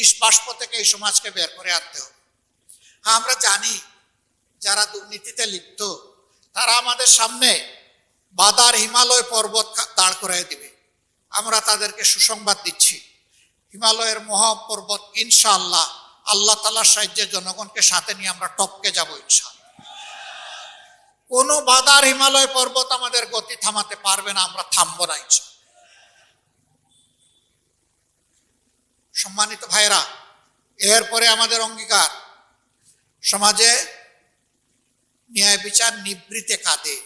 নিষ্বাষ্প থেকে এই সমাজকে বের করে আনতে হবে। হ্যাঁ, আমরা জানি যারা দুর্নীতিতে লিপ্ত তারা আমাদের সামনে বাদার হিমালয় পর্বত দাঁড় করাই দিবে। আমরা তাদেরকে সুসংবাদ দিচ্ছি, হিমালয়ের মহাপর্বত ইনশাআল্লাহ আল্লাহ তাআলার সাহায্যে জনগণকে সাথে নিয়ে আমরা টপকে যাব ইনশাআল্লাহ। কোনো বাদার হিমালয় পর্বত আমাদের গতি থামাতে পারবে না, আমরা থামবো না ইনশাআল্লাহ। সম্মানিত ভাইরা, এরপরে আমাদের অঙ্গীকার, সমাজে ন্যায় বিচার নিবৃতে কাঁদে।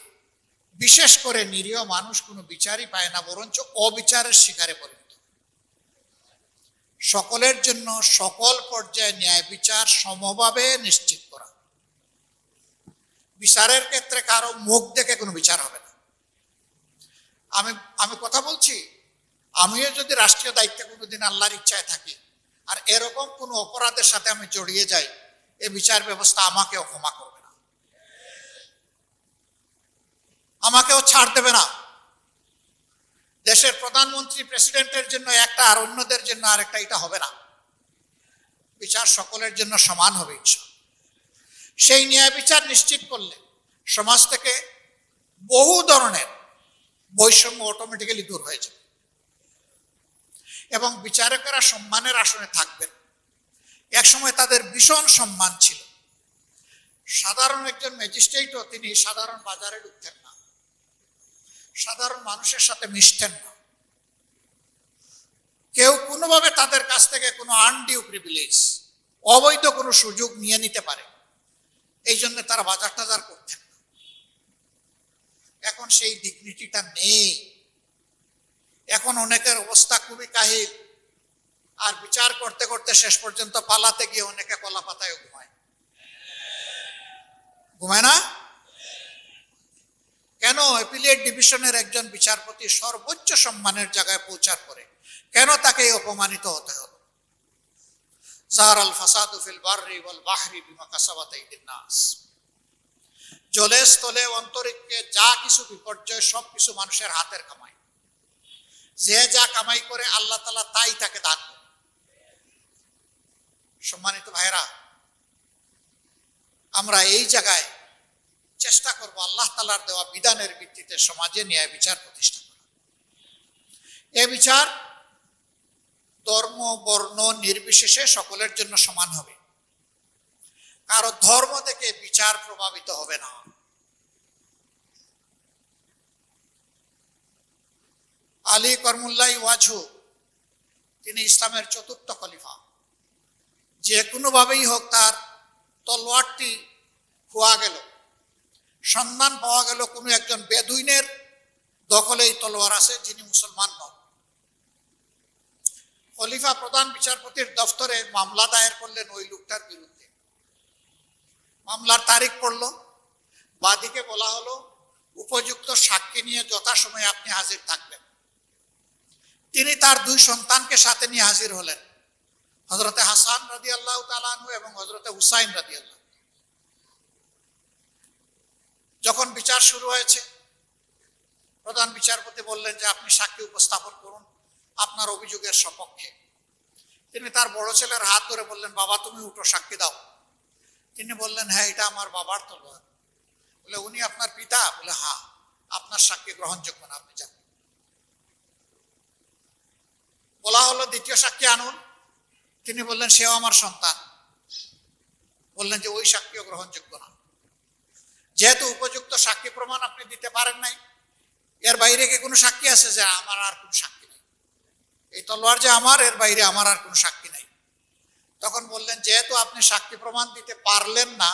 বিশেষ করে নিরীহ মানুষ কোনো বিচারই পায় না, বরঞ্চ অবিচারের শিকারে পরিণত। সকলের জন্য সকল পর্যায়ে ন্যায় বিচার সমভাবে নিশ্চিত করা। বিচারের ক্ষেত্রে কারো মুখ দেখে কোনো বিচার হবে না। আমি কথা বলছি, আমিও যদি রাষ্ট্রীয় দায়িত্বে কোনোদিন আল্লাহর ইচ্ছায় থাকি আর এরকম কোনো অপরাধের সাথে আমি জড়িয়ে যাই, এ বিচার ব্যবস্থা আমাকেও ক্ষমা করবে না, আমাকেও ছাড় দেবে না। দেশের প্রধানমন্ত্রী প্রেসিডেন্টের জন্য একটা আর অন্যদের জন্য আরেকটা, এটা হবে না। বিচার সকলের জন্য সমান হবে ইনশাআল্লাহ। সেই ন্যায় বিচার নিশ্চিত করলে সমাজ থেকে বহু ধরনের বৈষম্য অটোমেটিক্যালি দূর হয়ে যাবে এবং বিচারকেরা সম্মানের আসনে থাকবেন। একসময় তাদের ভীষণ সম্মান ছিল। সাধারণ একজন ম্যাজিস্ট্রেটও তিনি সাধারণ বাজারে ঢুকতেন না, সাধারণ মানুষের সাথে মিশতেন না। কেউ কোনোভাবে তাদের কাছ থেকে কোনো আনডিউ প্রিভিলেজ, অবৈধ কোনো সুযোগ নিয়ে নিতে পারে, এই জন্য তারা বাজার টাজার করতেন না। এখন সেই ডিগনিটিটা নেই। এখন অনেকের অবস্থা খুবই কাহিল, আর বিচার করতে করতে শেষ পর্যন্ত পালাতে গিয়ে অনেকে কলা পাতায় ঘুমায় না। কেন অ্যাপিলেট ডিভিশনের একজন বিচারপতি সর্বোচ্চ সম্মানের জায়গায় পৌঁছার পরে কেন তাকে অপমানিত হতে হলো? জাহারাল ফাসাদু ফিল বাররি ওয়াল বাহরি বিমা কাসাবাত আইদিন নাস। জলে স্থলে অন্তরিক্ষে যা কিছু বিপর্যয়, সব কিছু মানুষের হাতের কামাই। যে যা কামাই করে আল্লাহ তাআলা তাই তাকে দান করে। সম্মানিত ভাইরা, আমরা এই জায়গায় চেষ্টা করব আল্লাহ তাআলার দেওয়া বিধানের ভিত্তিতে সমাজে ন্যায় বিচার প্রতিষ্ঠা করা। এ বিচার ধর্ম বর্ণ নির্বিশেষে সকলের জন্য সমান হবে। কারো ধর্ম থেকে বিচার প্রভাবিত হবে না। আলী করমুল্লাহ ওয়াজহু, তিনি ইসলামের চতুর্থ খলিফা। যে কোনোভাবেই হোক তার তলোয়ারটি খোয়া গেল, সন্ধান পাওয়া গেল কোনো একজন বেদুইনের দখলে এই তলোয়ার আছে, যিনি মুসলমান নন। খলিফা প্রধান বিচারপতির দফতরে মামলা দায়ের করলেন ওই লোকটার বিরুদ্ধে। মামলার তারিখ পড়ল, বাদীকে বলা হলো উপযুক্ত সাক্ষী নিয়ে যথাসময়ে আপনি হাজির থাকবেন। তিনি তার দুই সন্তানকে সাথে নিয়ে হাজির হলেন, হযরতে হাসান রাদিয়াল্লাহু তাআলা আনহু এবং হযরতে হুসাইন রাদিয়াল্লাহু। যখন বিচার শুরু হয়েছে, প্রধান বিচারপতি বললেন যে আপনি সাক্ষী উপস্থাপন করুন আপনার অভিযোগের সপক্ষে। তিনি তার বড় ছেলের হাত ধরে বললেন, বাবা তুমি উঠো, সাক্ষী দাও। তিনি বললেন, হ্যাঁ এটা আমার বাবার তলোয়ার। বলে, উনি আপনার পিতা? বলে, হ্যাঁ। আপনার সাক্ষী গ্রহণযোগ্য না, আপনি যান। বলা হলো দ্বিতীয় সাক্ষী আনুন। তিনি বললেন, সেও আমার সন্তান। বললেন যে ওই সাক্ষীও গ্রহণযোগ্য না। যেহেতু উপযুক্ত সাক্ষী প্রমাণ আপনি দিতে পারেন নাই, এর বাইরে কি কোনো সাক্ষী আছে? যে আমার আর কোনো সাক্ষী নেই, এই তলোয়ার যে আমার, এর বাইরে আমার আর কোনো সাক্ষী নাই। তখন বললেন, যেহেতু আপনি সাক্ষী প্রমাণ দিতে পারলেন না,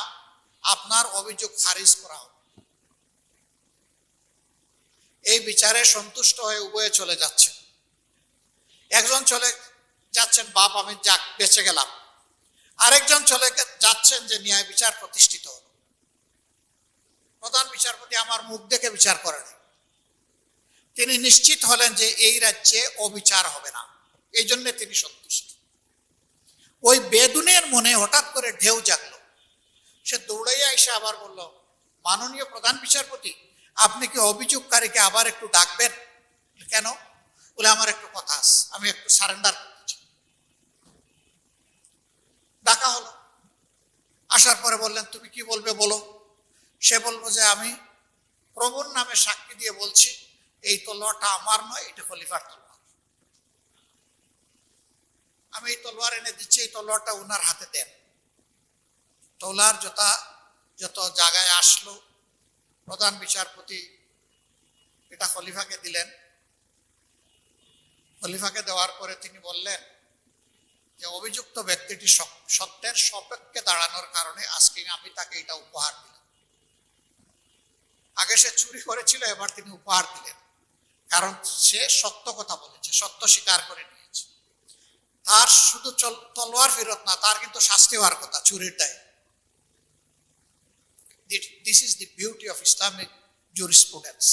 আপনার অভিযোগ খারিজ করা হবে। এই বিচারে সন্তুষ্ট হয়ে উভয়ে চলে যাচ্ছেন। একজন চলে যাচ্ছেন, বাপ আমি বেঁচে গেলাম। আরেকজন চলে যাচ্ছেন যে ন্যায় বিচার প্রতিষ্ঠিত হল। প্রধান বিচারপতি আমার মুখ দেখে বিচার করেন। তিনি নিশ্চিত হলেন যে এই রাজ্যে অবিচার হবে না, এই জন্য তিনি সন্তুষ্ট। ওই বেদুনের মনে হঠাৎ করে ঢেউ জাগলো। সে দৌড়াইয়া এসে আবার বলল, মাননীয় প্রধান বিচারপতি, আপনি কি অভিযোগকারীকে আবার একটু ডাকবেন? কেন? বলে, আমার একটু কথা আছে, আমি একটু সারেন্ডার করতে চাই। বললেন তুমি কি বলবে বলো। সে বলবো যে আমি প্রভুর নামে সাক্ষী দিয়ে বলছি এই তলোয়ারটা আমার নয়, এটা খলিফার তলোয়ার। আমি এই তলোয়ার এনে দিচ্ছি, এই তলোয়ারটা উনার হাতে দেন। তলোয়ার যত জায়গায় আসলো, প্রধান বিচারপতি এটা খলিফাকে দিলেন। খলিফাকে দেওয়ার পরে তিনি বললেন যে অভিযুক্ত ব্যক্তিটি সত্যের সপক্ষে দাঁড়ানোর কারণে আজকে আমি তাকে এটা উপহার দিলাম। আগে সে চুরি করেছিল, এবার তিনি উপহার দিলেন, কারণ সে সত্য কথা বলেছে, সত্য স্বীকার করে নিয়েছে। তার শুধু তলোয়ার ফেরত না, তার কিন্তু শাস্তি হওয়ার কথা চুরির দায়। This is the beauty of Islamic jurisprudence.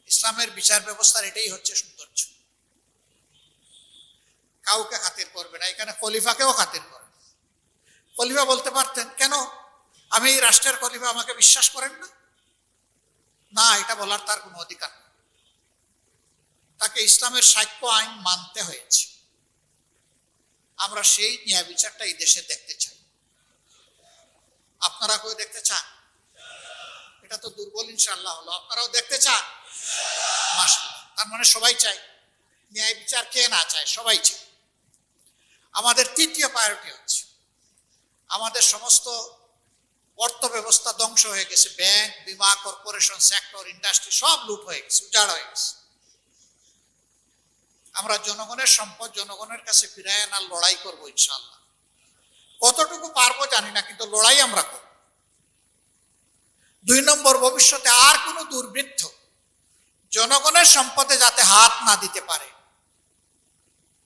ইসলামের বিচার ব্যবস্থার এটাই হচ্ছে সৌন্দর্য। কাউকে খাতির করবে না, এখানে খলিফাকেও খাতির করবে। খলিফা বলতে পারতেন কেন আমি এই রাষ্ট্রের খলিফা, আমাকে বিশ্বাস করেন না? না, এটা বলার তার কোনো অধিকার নেই। তাকে ইসলামের সাক্ষ্য আইন মানতে হয়েছে। আমরা সেই ন্যায় বিচারটা এই দেশে দেখতে চাই। আপনারা কেউ দেখতে চান? এটা তো দুর্বল ইনশাআল্লাহ হলো, আপনারাও দেখতে চান? মাশাআল্লাহ, তার মানে সবাই চাই। ন্যায় বিচার কে না চায়? সবাই চায়। আমাদের তৃতীয় প্রায়োরিটি হচ্ছে আমাদের সমস্ত অর্থ ব্যবস্থা ধ্বংস হয়ে গেছে। ব্যাংক, বিমা, কর্পোরেশন সেক্টর, ইন্ডাস্ট্রি সব লুট হয়ে গেছে, উজাড় হয়ে গেছে। আমরা জনগণের সম্পদ জনগণের কাছে ফিরায় আনার লড়াই করবো ইনশাআল্লাহ। কতটুকু পারবো জানি না, কিন্তু লড়াই আমরা করব। 2 নম্বর, ভবিষ্যতে আর কোনো দুর্বৃত্ত জনগণের সম্পদে যাতে হাত না দিতে পারে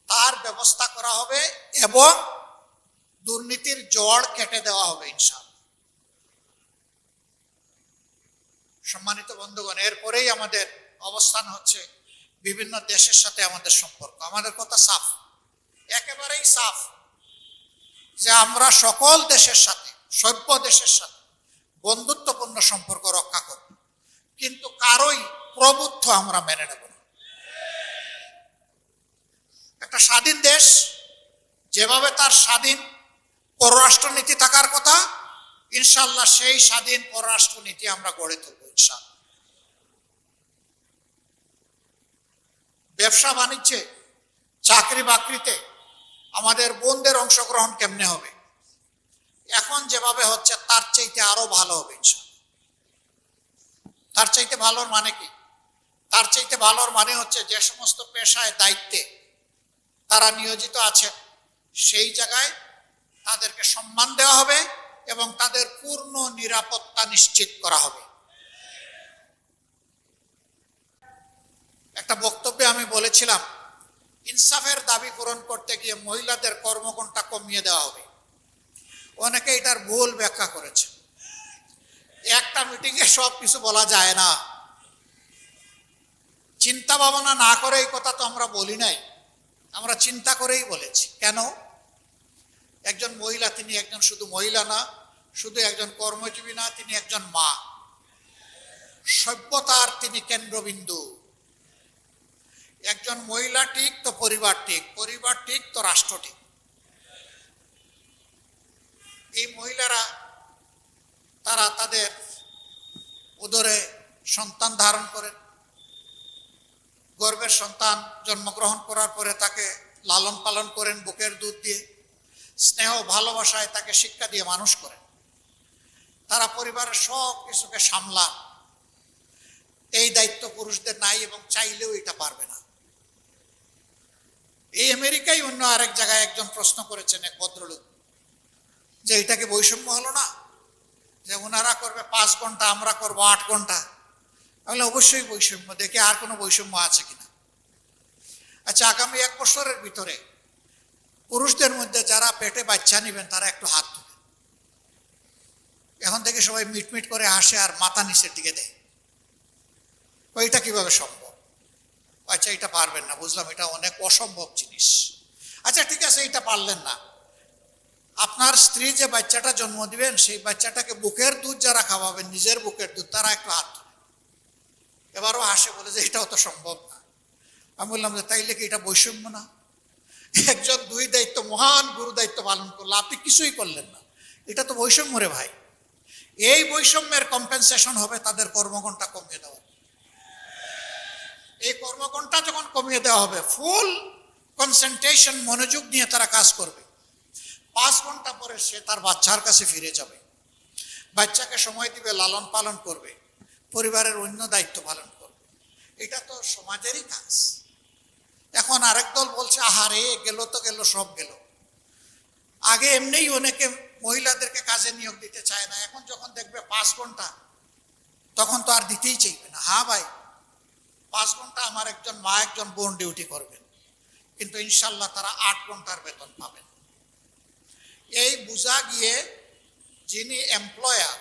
তার ব্যবস্থা করা হবে এবং দুর্নীতির জড় কেটে দেওয়া হবে ইনশাআল্লাহ। সম্মানিত বন্ধুগণ, এরপরেই আমাদের অবস্থান হচ্ছে বিভিন্ন দেশের সাথে আমাদের সম্পর্ক। আমাদের কথা সাফ, একেবারেই সাফ, যে আমরা সকল দেশের সাথে, সভ্য দেশের সাথে বন্ধুত্বপূর্ণ সম্পর্ক রক্ষা করব, কিন্তু কারোই প্রভুত্ব আমরা মেনে নেব না। একটা স্বাধীন দেশ যেভাবে তার স্বাধীন পররাষ্ট্রনীতি থাকার কথা, ইনশাআল্লাহ সেই স্বাধীন পররাষ্ট্রনীতি আমরা গড়ে তুলব ইনশাআল্লাহ। ব্যবসা বাণিজ্যে, চাকরি বাকরিতে আমাদের বোনদের অংশগ্রহণ কেমনে হবে? এখন যেভাবে হচ্ছে তার চাইতে আরো ভালো হবে ইনশাআল্লাহ। তার চাইতে ভালোর মানে কি? তার চাইতে ভালোর মানে হচ্ছে যে সমস্ত পেশায় দায়িত্বে তারা নিয়োজিত আছে সেই জায়গায় তাদেরকে সম্মান দেওয়া হবে এবং তাদের পূর্ণ নিরাপত্তা নিশ্চিত করা হবে। একটা বক্তব্যে আমি বলেছিলাম ইনসাফের দাবি পূরণ করতে গিয়ে মহিলাদের কর্মঘণ্টা কমিয়ে দেওয়া হবে। অনেকে এটার ভুল ব্যাখ্যা করেছে। একটা মিটিংয়ে সব কিছু বলা যায় না। চিন্তা ভাবনা না করে এই কথা তো আমরা বলি নাই, আমরা চিন্তা করেই বলেছি। কেন? একজন মহিলা, তিনি একজন শুধু মহিলা না, শুধু একজন কর্মজীবী না, তিনি একজন মা। সভ্যতার তিনি কেন্দ্রবিন্দু। একজন মহিলা ঠিক তো পরিবার ঠিক, পরিবার ঠিক তো রাষ্ট্র ঠিক। এই মহিলারা তারা তাদের উদরে সন্তান ধারণ করেন, গর্ভের সন্তান জন্মগ্রহণ করার পরে তাকে লালন পালন করেন বুকের দুধ দিয়ে, স্নেহ ভালোবাসায় তাকে শিক্ষা দিয়ে মানুষ করেন। তারা পরিবারের সব কিছুকে সামলান। এই দায়িত্ব পুরুষদের নাই এবং চাইলেও এটা পারবে না। এই আমেরিকায় অন্য আরেক জায়গায় একজন প্রশ্ন করেছেন, এক ভদ্রলোক, যে এটাকে বৈষম্য হলো না, যে ওনারা করবে 5 ঘন্টা, আমরা করবো 8 ঘন্টা। তাহলে অবশ্যই বৈষম্য। দেখে আর কোনো বৈষম্য আছে কিনা। আচ্ছা, আগামী 1 বছরের ভিতরে পুরুষদের মধ্যে যারা পেটে বাচ্চা নিবেন তারা একটু হাত তুলে। এখন থেকে সবাই মিটমিট করে হাসে আর মাথা নিচের দিকে দেয়। এটা কিভাবে সম্ভব? আচ্ছা, এটা পারবেন না, বুঝলাম, এটা অনেক অসম্ভব জিনিস। আচ্ছা ঠিক আছে, এটা পারলেন না। আপনার স্ত্রী যে বাচ্চাটা জন্ম দিবেন সেই বাচ্চাটাকে বুকের দুধ যারা খাওয়াবেন, নিজের বুকের দুধ, তারা একটু হাত তুলে। এবারও হাসে, বলে যে এটাও তো সম্ভব না। আমি বললাম যে তাইলে কি এটা বৈষম্য না? একজন 2 দায়িত্ব, মহান গুরু দায়িত্ব পালন করলো, আপনি কিছুই করলেন না, এটা তো বৈষম্য রে ভাই। এই বৈষম্যের কম্পেনসেশন হবে তাদের কর্মঘণ্টা কমিয়ে দেওয়া। এই কর্মঘণ্টা যখন কমিয়ে দেওয়া হবে, ফুল কনসেন্ট্রেশন, মনোযোগ নিয়ে তারা কাজ করবে। 5 ঘন্টা পরে সে তার বাচ্চার কাছে ফিরে যাবে, বাচ্চাকে সময় দিবে, লালন পালন করবে, পরিবারের অন্য দায়িত্ব পালন করবে। এটা তো সমাজেরই কাজ। এখন আরেক দল বলছে আহারে গেল তো গেল, সব গেল। আগে এমনিই অনেকে মহিলাদেরকে কাজে নিয়োগ দিতে চায় না, এখন যখন দেখবে 5 ঘন্টা তখন তো আর দিতেই চাইবে না। হ্যাঁ ভাই, 5 ঘন্টা আমার একজন মা একজন বোন ডিউটি করবেন, কিন্তু ইনশাল্লাহ তারা 8 ঘন্টার বেতন পাবেন। এই বোঝা গিয়ে যিনি এমপ্লয়ার,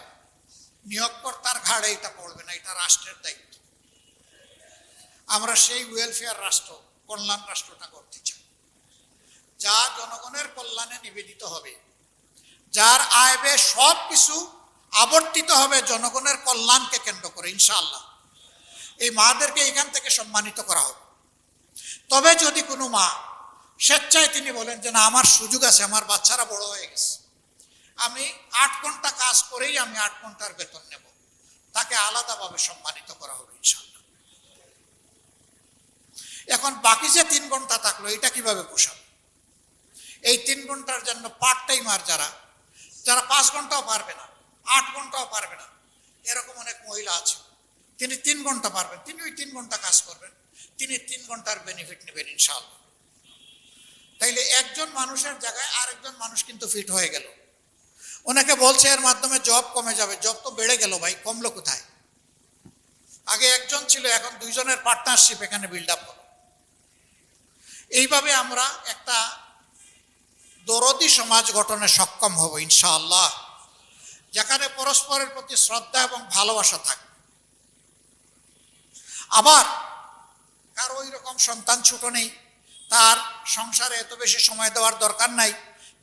নিয়োগকর্তার ঘাড়ে এটা পড়বে না, এটা রাষ্ট্রের দায়িত্ব। আমরা সেই ওয়েলফেয়ার রাষ্ট্র, কল্যাণ রাষ্ট্রটা করতে চাই, যা জনগণের কল্যাণে নিবেদিত হবে, যার আয় ব্যয় সব কিছু আবর্তিত হবে জনগণের কল্যাণকে কেন্দ্র করে। ইনশাআল্লাহ এই মাদেরকে এখান থেকে সম্মানিত করা হবে। তবে যদি কোনো মা স্বেচ্ছায় তিনি বলেন যে না, আমার সুযোগ আছে, আমার বাচ্চারা বড় হয়ে গেছে, আমি 8 ঘন্টা কাজ করেই আমি 8 ঘন্টার বেতন নেব, তাকে আলাদাভাবে সম্মানিত করা হবে ইনশাআল্লাহ। এখন বাকি যে 3 ঘন্টা থাকলো, এটা কিভাবে পোষাবে? এই 3 ঘন্টার জন্য পার্ট টাইমার যারা 5 ঘন্টাও পারবে না, 8 ঘন্টাও পারবে না, এরকম অনেক মহিলা আছে, তিনি 3 ঘন্টা পারবেন, তিনি ওই 3 ঘন্টা কাজ করবেন, তিনি 3 ঘন্টার বেনিফিট নেবেন ইনশাআল্লাহ। তাইলে একজন মানুষের জায়গায় আরেকজন মানুষ কিন্তু ফিট হয়ে গেল। অনেকে বলছে এর মাধ্যমে জব কমে যাবে, জব তো বেড়ে গেল ভাই, কমলো কোথায়? আগে একজন ছিল, এখন 2 জনের পার্টনারশিপ এখানে বিল্ড আপ হলো। এইভাবে আমরা একটা দরদি সমাজ গঠনে সক্ষম হব ইনশাআল্লাহ, যেখানে পরস্পরের প্রতি শ্রদ্ধা এবং ভালোবাসা থাকবে। আবার কারো ওই রকম সন্তান ছোট নেই, তার সংসারে এত বেশি সময় দেওয়ার দরকার নাই,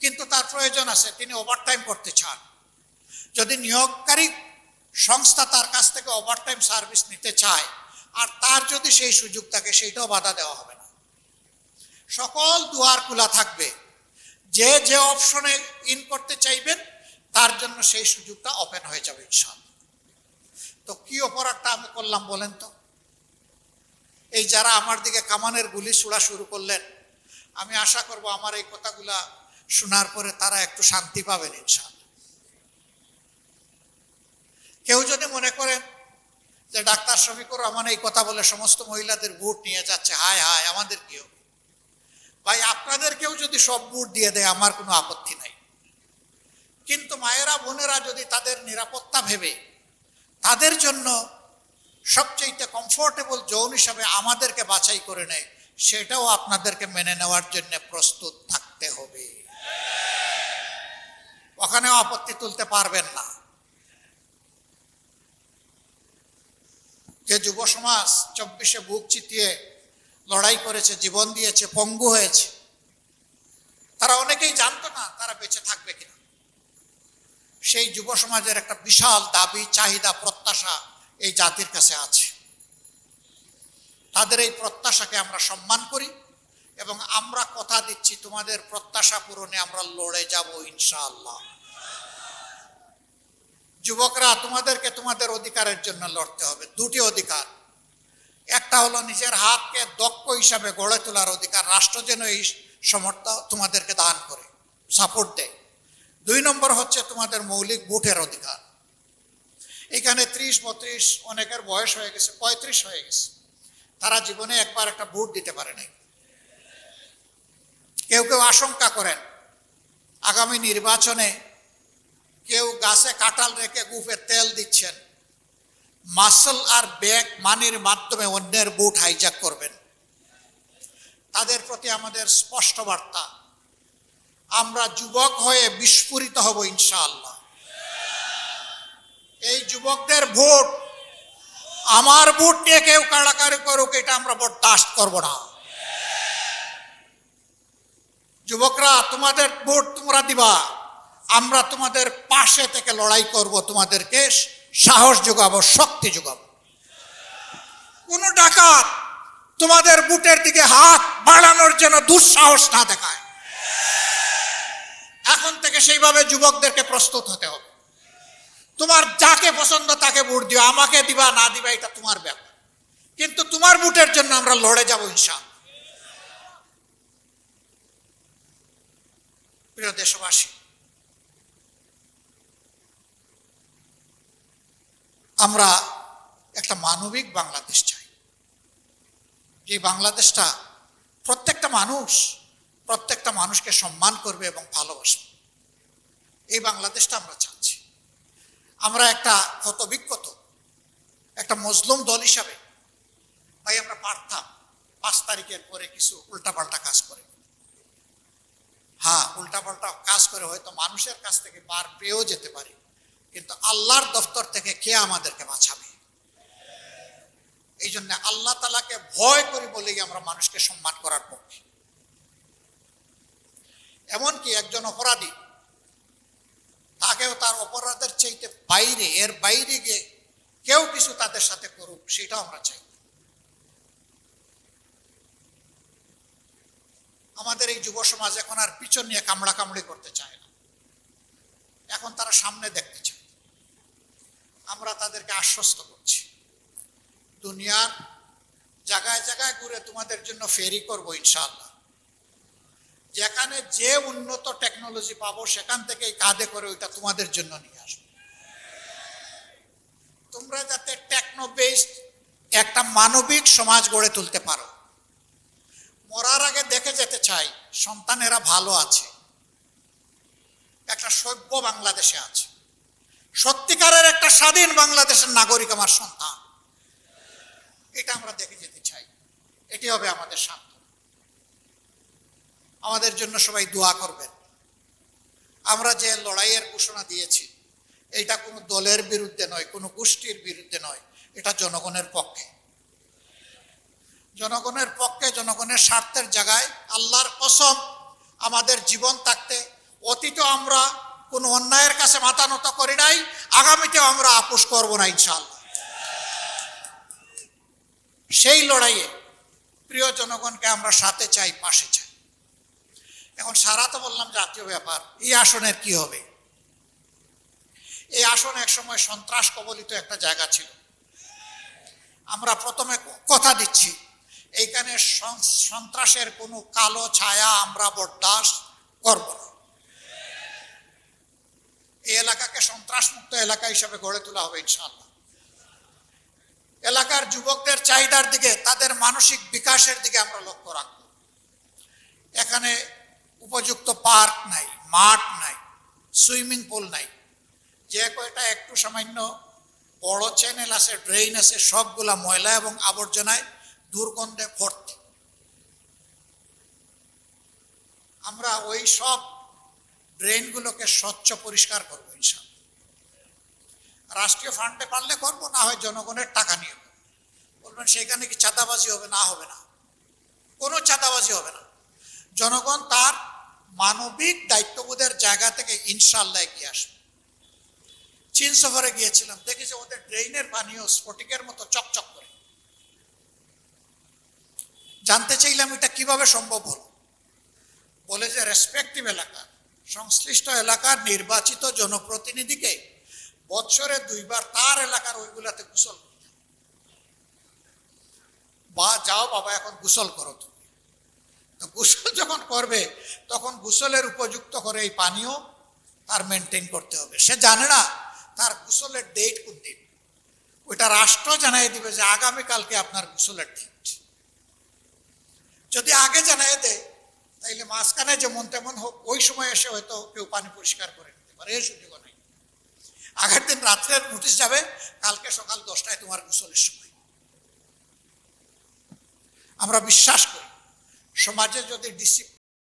কিন্তু তার প্রয়োজন আছে, তিনি ওভারটাইম করতে চান। যদি নিয়োগকারী সংস্থা তার কাছ থেকে ওভারটাইম সার্ভিস নিতে চায়, আর তার যদি সেই সুযোগ থাকে, সেইটাও বাধা দেওয়া হবে না। সকল দুয়ার খোলা থাকবে, যে যে অপশনে ইন করতে চাইবেন তার জন্য সেই সুযোগটা ওপেন হয়ে যাবে ইনশাআল্লাহ। তো কি অপরাধটা আমি করলাম বলেন তো? এই যারা আমার দিকে কামানের গুলি ছোড়া শুরু করলেন, আমি আশা করব আমার এই কথাগুলা শোনার পরে তারা একটু শান্তি পাবেন ইনশাআল্লাহ। কেউ যদি মনে করেন যে ডাক্তার শফিকুর রহমান এই কথা বলে সমস্ত মহিলাদের ভোট নিয়ে যাচ্ছে, হায় হায় আমাদের কেউ, ভাই আপনাদেরকেও যদি সব ভোট দিয়ে দেয় আমার কোনো আপত্তি নাই, কিন্তু মায়েরা বোনেরা যদি তাদের নিরাপত্তা ভেবে তাদের জন্য সবচেয়ে কমফোর্টেবল জোন হিসাবে আমাদেরকে বাছাই করে নেয়, সেটাও আপনাদেরকে মেনে নেওয়ার জন্য প্রস্তুত থাকতে হবে। ওখানেও আপত্তি তুলতে পারবেন না। যে যুব সমাজ 24-এ বুক চিতিয়ে লড়াই করেছে, জীবন দিয়েছে, পঙ্গু হয়েছে, তারা অনেকেই জানতো না তারা বেঁচে থাকবে কিনা। সেই যুব সমাজের একটা বিশাল দাবি, চাহিদা, প্রত্যাশা এই জাতির কাছে আছে। তাদের এই প্রত্যাশাকে আমরা সম্মান করি এবং আমরা কথা দিচ্ছি তোমাদের প্রত্যাশা পূরণে আমরা লড়ে যাব ইনশাআল্লাহ। যুবকরা, তোমাদেরকে তোমাদের অধিকারের জন্য লড়তে হবে। 2টি অধিকার, একটা হলো নিজের হাতকে দক্ষ হিসাবে গড়ে তোলার অধিকার, রাষ্ট্র যেন এই সমর্থ তোমাদেরকে দান করে, সাপোর্ট দেয়। 2 নম্বর হচ্ছে তোমাদের মৌলিক ভোটের অধিকার। এখানে 30-32, অনেকের বয়স হয়ে গেছে 35 হয়ে গেছে, তারা জীবনে একবার একটা ভোট দিতে পারে নাই। কেউ কেউ আশঙ্কা করেন আগামী নির্বাচনে কেউ গাছে কাঁঠাল রেখে গুফে তেল দিচ্ছেন, মাসল আর ব্যাগ মানির মাধ্যমে অন্যের ভোট হাইজ্যাক করবেন। তাদের প্রতি আমাদের স্পষ্ট বার্তা, আমরা যুবক হয়ে বিস্ফোরিত হব ইনশাআল্লাহ। এই যুবকদের ভোট, আমার ভোট নিয়ে কেউ কাড়াকাড়ি করুক, এটা আমরা বরদাস্ত করব না। যুবকরা, তোমাদের ভোট তোমরা দিবা, আমরা তোমাদের পাশে থেকে লড়াই করব, তোমাদেরকে সাহস যোগাবো, শক্তি যোগাবো। কোন ডাকাত তোমাদের বুটের দিকে হাত বাড়ানোর জন্য দুঃসাহস না দেখায়। এখন থেকে সেইভাবে যুবকদেরকে প্রস্তুত হতে হবে। তোমার যাকে পছন্দ তাকে ভোট দিও, আমাকে দিবা না দিবা এটা তোমার ব্যাপার, কিন্তু তোমার ভোটের জন্য আমরা লড়ে যাব ইনশাআল্লাহ। প্রিয় দেশবাসী, আমরা একটা মানবিক বাংলাদেশ চাই, যে বাংলাদেশটা প্রত্যেকটা মানুষকে সম্মান করবে এবং ভালোবাসবে। এই বাংলাদেশটা আমরা চাচ্ছি। আমরা একটা ক্ষতবিক্ষত একটা মজলুম দল হিসাবে ভাই আমরা পারতাম 5 তারিখের পরে কিছু উল্টাপাল্টা কাজ করে, হ্যাঁ উল্টাপাল্টা কাজ করে হয়তো মানুষের কাছ থেকে বার পেয়েও যেতে পারি, কিন্তু আল্লাহর দফতর থেকে কে আমাদেরকে বাঁচাবে? এই জন্য আল্লাহ তাআলাকে ভয় করি বলেই আমরা মানুষকে সম্মান করার পক্ষে। এমনকি একজন অপরাধী তাকেও তার অপরাধের চাইতে এর বাইরে গিয়ে কেউ কিছু তাদের সাথে করুক, সেটাও আমরা চাই। আমাদের এই যুব সমাজ এখন আর পিছন নিয়ে কামড়াকামড়ি করতে চায় না, এখন তারা সামনে দেখতে চায়। আমরা তাদেরকে আশ্বস্ত করছি, দুনিয়ার জায়গায় জায়গায় ঘুরে তোমাদের জন্য ফেরি করবো ইনশাআল্লাহ। যেখানে যে উন্নত টেকনোলজি পাবো সেখান থেকে কাঁধে করে ওইটা তোমাদের জন্য নিয়ে আসবো। তোমরা যাতে টেকনো বেসড একটা মানবিক সমাজ গড়ে তুলতে পারো। মরার আগে দেখে যেতে চাই সন্তানেরা ভালো আছে, একটা সভ্য বাংলাদেশে আছে, সত্যিকারের একটা স্বাধীন বাংলাদেশের নাগরিক আমার সন্তান, এটা আমরা দেখে যেতে চাই। এটি হবে আমাদের সান্ত্বনা। আমাদের জন্য সবাই দোয়া করবেন। আমরা যে লড়াইয়ের ঘোষণা দিয়েছি এটা কোনো দলের বিরুদ্ধে নয়, কোনো গোষ্ঠীর বিরুদ্ধে নয়, এটা জনগণের পক্ষে, জনগণের পক্ষে, জনগণের স্বার্থের জায়গায়। আল্লাহর কসম, আমাদের জীবন থাকতে অতীতে আমরা কোনো অন্যায়ের কাছে মাথা নত করি নাই, আগামীতেও আমরা আপোষ করব না ইনশাআল্লাহ। সেই লড়াইয়ে প্রিয় জনগণকে আমরা সাথে চাই, পাশে চাই। এখন সারা তো বললাম জাতীয় ব্যাপার, এই আসনের কি হবে? এই আসন একসময় সন্ত্রাস কবলিত একটা জায়গা ছিল। আমরা প্রথমে কথা দিচ্ছি, এইখানে সন্ত্রাসের কোনো কালো ছায়া আমরা বরদাস্ত করব না। এই এলাকাকে সন্ত্রাস মুক্ত এলাকা হিসাবে গড়ে তোলা হবে ইনশাআল্লাহ। এলাকার যুবকদের চাহিদার দিকে, তাদের মানসিক বিকাশের দিকে আমরা লক্ষ্য রাখব। এখানে উপযুক্ত পার্ক নাই, মাঠ নাই, সুইমিং পুল নাই, যে কয়টা একটু সামান্য বড় চ্যানেল আছে, ড্রেন আছে, সবগুলা ময়লা এবং আবর্জনায় দুর্গন্ধে ভর্তি। আমরা ওই সব ড্রেনগুলোকে স্বচ্ছ পরিষ্কার করবো ইনশাআল্লাহ। রাষ্ট্রীয় ফান্ডে পারলে করবো, না হয় জনগণের টাকা নিয়ে বলবেন সেখানে কি চাঁদাবাজি হবে? না, হবে না, কোনো চাঁদাবাজি হবে না। জনগণ তার মানবিক দায়িত্ববোধের জায়গা থেকে ইনশাআল্লাহ এগিয়ে আসবে। চীন সফরে গিয়েছিলাম, দেখি যে ওদের ড্রেইনের পানিও স্ফটিকের মতো চকচক করে। জানতে চাইলাম এটা কিভাবে সম্ভব হলো, বলে যে রেসপেক্টিভ এলাকা, সংশ্লিষ্ট এলাকার নির্বাচিত জনপ্রতিনিধিকে বছরে 2 বার তার এলাকার ওইগুলাতে গোসল করতে, বা যাও বাবা এখন গোসল করো তুমি। তো গোসল যখন করবে তখন গোসলের উপযুক্ত করে এই পানীয় তার মেনটেন করতে হবে। সে জানে না তার গোসলের ডেট কোন দিন, ওইটা রাষ্ট্র জানাই দিবে যে আগামীকালকে আপনার গোসলের ডেট। যদি আগে জানাই দেয় তাইলে মাঝখানে যেমন তেমন হোক, ওই সময় এসে হয়তো কেউ পানি পরিষ্কার করে নিতে পারে, এই সুযোগ নাই। আগের দিন রাত্রের নোটিশ যাবে, কালকে সকাল 10টায় তোমার গোসলের সময়। আমরা বিশ্বাস করি সমাজে যদি